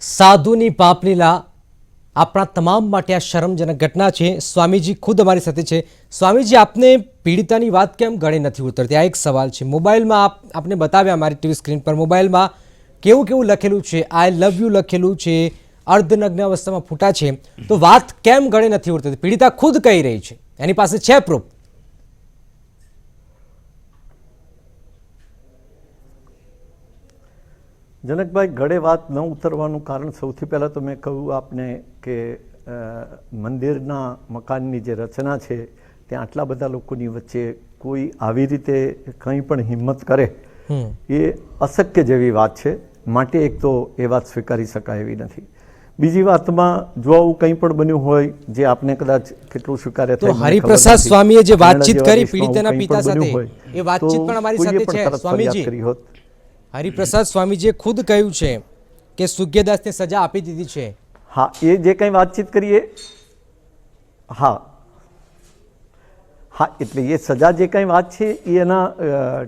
સાધુની પાપલીલા આપણા તમામ માટે આ શરમજનક ઘટના છે। સ્વામીજી ખુદ અમારી સાથે છે। સ્વામીજી, આપને પીડિતાની વાત કેમ ગળે નથી ઉતરતી? આ એક સવાલ છે। મોબાઈલમાં આપને બતાવ્યા અમારી ટીવી સ્ક્રીન પર મોબાઈલમાં કેવું કેવું લખેલું છે, આઈ લવ યુ લખેલું છે, અર્ધનગ્ન અવસ્થામાં ફૂટા છે, તો વાત કેમ ગળે નથી ઉતરતી? પીડિતા ખુદ કહી રહી છે, એની પાસે છે પ્રૂફ। જનકભાઈ, ગળે વાત ન ઉતરવાનું કારણ સૌથી પહેલાં તો મેં કહ્યું આપને કે મંદિરના મકાનની જે રચના છે ત્યાં આટલા બધા લોકોની વચ્ચે કોઈ આવી રીતે કંઈ પણ હિંમત કરે એ અશક્ય જેવી વાત છે। માટે એક તો એ વાત સ્વીકારી શકાય એવી નથી। બીજી વાતમાં જો આવું કંઈ પણ બન્યું હોય જે આપને કદાચ કેટલું સ્વીકાર્ય તો હરિપ્રસાદ સ્વામીએ જે વાતચીત કરી પીડિતાના પિતા સાથે, એ વાતચીત પણ અમારી સાથે છે। સ્વામીજી, હરિપ્રસાદ સ્વામીજીએ ખુદ કહ્યું છે કે સુગ્યદાસને સજા આપી દીધી છે। હા, એ જે કંઈ વાતચીત કરીએ, હા, એટલે એ સજા જે કંઈ વાત છે એ એના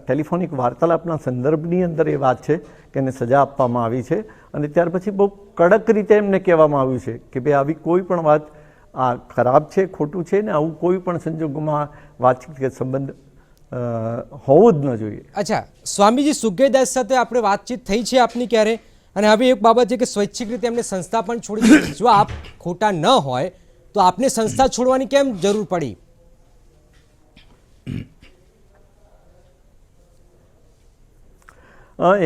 ટેલિફોનિક વાર્તાલાપના સંદર્ભની અંદર એ વાત છે કે એને સજા આપવામાં આવી છે। અને ત્યાર પછી બહુ કડક રીતે એમને કહેવામાં આવ્યું છે કે ભાઈ આવી કોઈ પણ વાત આ ખરાબ છે, ખોટું છે ને આવું કોઈ પણ સંજોગોમાં વાતચીત કે સંબંધ હોવું જ ન જોઈએ। અચ્છા સ્વામીજી, સુગ્યદાસ સાથે આપણે વાતચીત થઈ છે આપની ક્યારે? અને હવે એક બાબત છે કે સ્વૈચ્છિક રીતે એમને સંસ્થા પણ છોડી। જો આપ ખોટા ન હોય તો આપને સંસ્થા છોડવાની કેમ જરૂર પડી?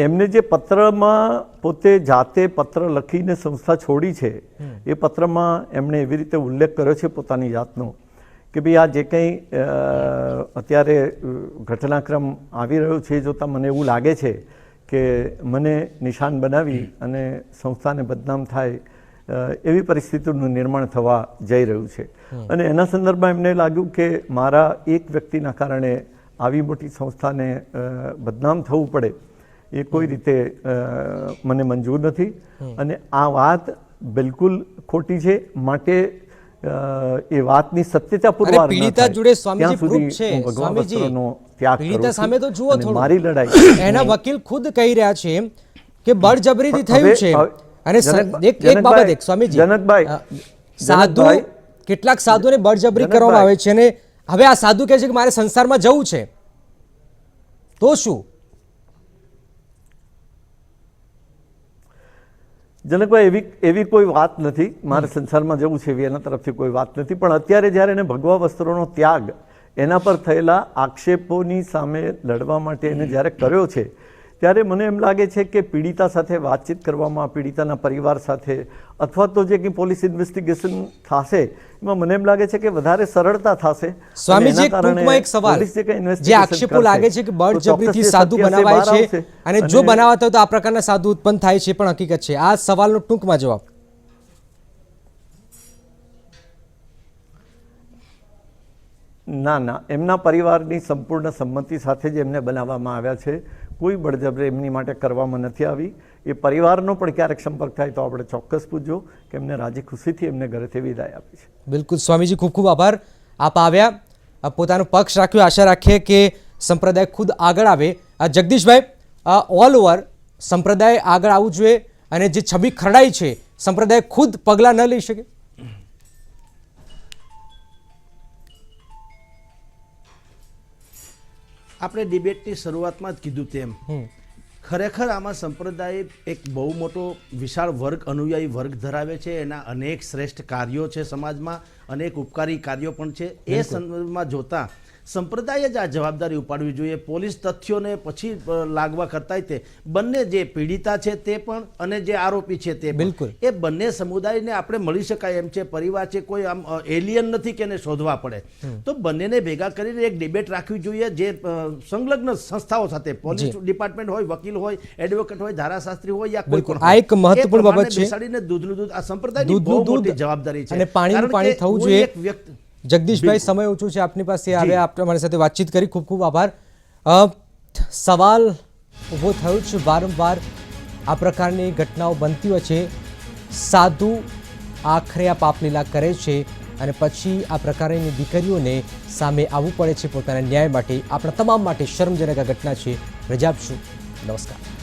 એમને જે પત્રમાં પોતે જાતે પત્ર લખીને સંસ્થા છોડી છે એ પત્રમાં એમણે એવી રીતે ઉલ્લેખ કર્યો છે પોતાની જાતનો કે ભાઈ આ જે કંઈ અત્યારે ઘટનાક્રમ આવી રહ્યો છે એ જોતાં મને એવું લાગે છે કે મને નિશાન બનાવી અને સંસ્થાને બદનામ થાય એવી પરિસ્થિતિનું નિર્માણ થવા જઈ રહ્યું છે। અને એના સંદર્ભમાં એમને લાગ્યું કે મારા એક વ્યક્તિના કારણે આવી મોટી સંસ્થાને બદનામ થવું પડે એ કોઈ રીતે મને મંજૂર નથી અને આ વાત બિલકુલ ખોટી છે। માટે એ વાતની સત્યતા પુરવાર પીડિતા જોડે સ્વામીજી પ્રૂફ છે। સ્વામીજી, પીડિતા સામે તો જુઓ થોડું, મારી લડાઈ એના વકીલ ખુદ કહી રહ્યા છે કે બળજબરીથી થયું છે। અને એક બાબત, એક સ્વામીજી, જનકભાઈ, સાધુ, કેટલાક સાધુને બળજબરી કરવામાં આવે છે અને હવે આ સાધુ કહે છે કે મારે સંસારમાં જવું છે, તો શું? જનકભાઈ, એવી કોઈ વાત નથી। મારે સંસારમાં જવું છે એવી એના તરફથી કોઈ વાત નથી। પણ અત્યારે જ્યારે એને ભગવા વસ્ત્રોનો ત્યાગ, એના પર થયેલા આક્ષેપોની સામે લડવા માટે એને જ્યારે કર્યો છે ત્યારે મને એમ લાગે છે કે પીડિતા સાથે વાતચીત કરવામાં, પીડિતાના પરિવાર સાથે અથવા તો જે કંઈ પોલીસ ઇન્વેસ્ટિગેશન થશે એમાં મને એમ લાગે છે કે વધારે સરળતા થશે। સ્વામીજી, ટૂંકમાં એક સવાલ, જે આક્ષેપો લાગે છે કે બળજબરીથી સાધુ બનાવાય છે અને જો બનાવાતા હોય તો આ પ્રકારના સાધુ ઉત્પન્ન થાય છે, પણ હકીકત છે, આ સવાલનો ટૂંકમાં જવાબ। ના, એમના પરિવારની સંપૂર્ણ સંમતિ સાથે જ એમને બનાવવામાં આવ્યા છે। કોઈ બળજબરી એમની માટે કરવામાં નથી આવી। એ પરિવારનો પણ ક્યારેક સંપર્ક થાય તો આપણે ચોક્કસ પૂછજો કે એમને રાજી ખુશીથી એમને ઘરેથી વિદાય આપી છે। બિલકુલ સ્વામીજી, ખૂબ ખૂબ આભાર, આપ આવ્યા, પોતાનો પક્ષ રાખ્યો। આશા રાખીએ કે સંપ્રદાય ખુદ આગળ આવે। જગદીશભાઈ, ઓલ ઓવર સંપ્રદાય આગળ આવવું જોઈએ અને જે છબી ખરડાઈ છે સંપ્રદાય ખુદ પગલાં ન લઈ શકે? આપણે ડિબેટની શરૂઆતમાં જ કીધું તેમ ખરેખર આમાં સંપ્રદાય એક બહુ મોટો વિશાળ વર્ગ, અનુયાયી વર્ગ ધરાવે છે। એના અનેક શ્રેષ્ઠ કાર્યો છે સમાજમાં, અનેક ઉપકારી કાર્યો પણ છે। એ સંદર્ભમાં જોતા સંપ્રદાય જ આ જવાબદારી ઉપાડવી જોઈએ। પોલીસ તથ્યોને પછી લાગવા કરતા તે બંને જે પીડિતા છે તે પણ અને જે આરોપી છે તે બિલકુલ, એ બંને સમુદાયને આપણે મળી શકાય એમ છે, પરિવાર છે, કોઈ આમ એલિયન નથી કે એને શોધવા પડે। તો બંનેને ભેગા કરીને એક ડિબેટ રાખવી જોઈએ જે સંલગ્ન સંસ્થાઓ સાથે, પોલીસ ડિપાર્ટમેન્ટ હોય, વકીલ હોય, એડવોકેટ હોય, ધારાશાસ્ત્રી હોય યા કોઈ પણ, આ એક મહત્વપૂર્ણ બાબત છે। બેસાડીને દૂધનું દૂધ, આ સંપ્રદાયની બહુ મોટી જવાબદારી છે અને પાણીનું પાણી થવું જોઈએ। એક વ્યક્તિ, જગદીશભાઈ, સમય ઓછું છે આપની પાસે, હવે આપણે અમારી સાથે વાતચીત કરી, ખૂબ ખૂબ આભાર। સવાલ ઊભો થયો છે વારંવાર, આ પ્રકારની ઘટનાઓ બનતી હોય છે, સાધુ આખરે આ પાપલીલા કરે છે અને પછી આ પ્રકારની દીકરીઓને સામે આવવું પડે છે પોતાના ન્યાય માટે। આપણા તમામ માટે શરમજનક આ ઘટના છે। રજા આપશું, નમસ્કાર।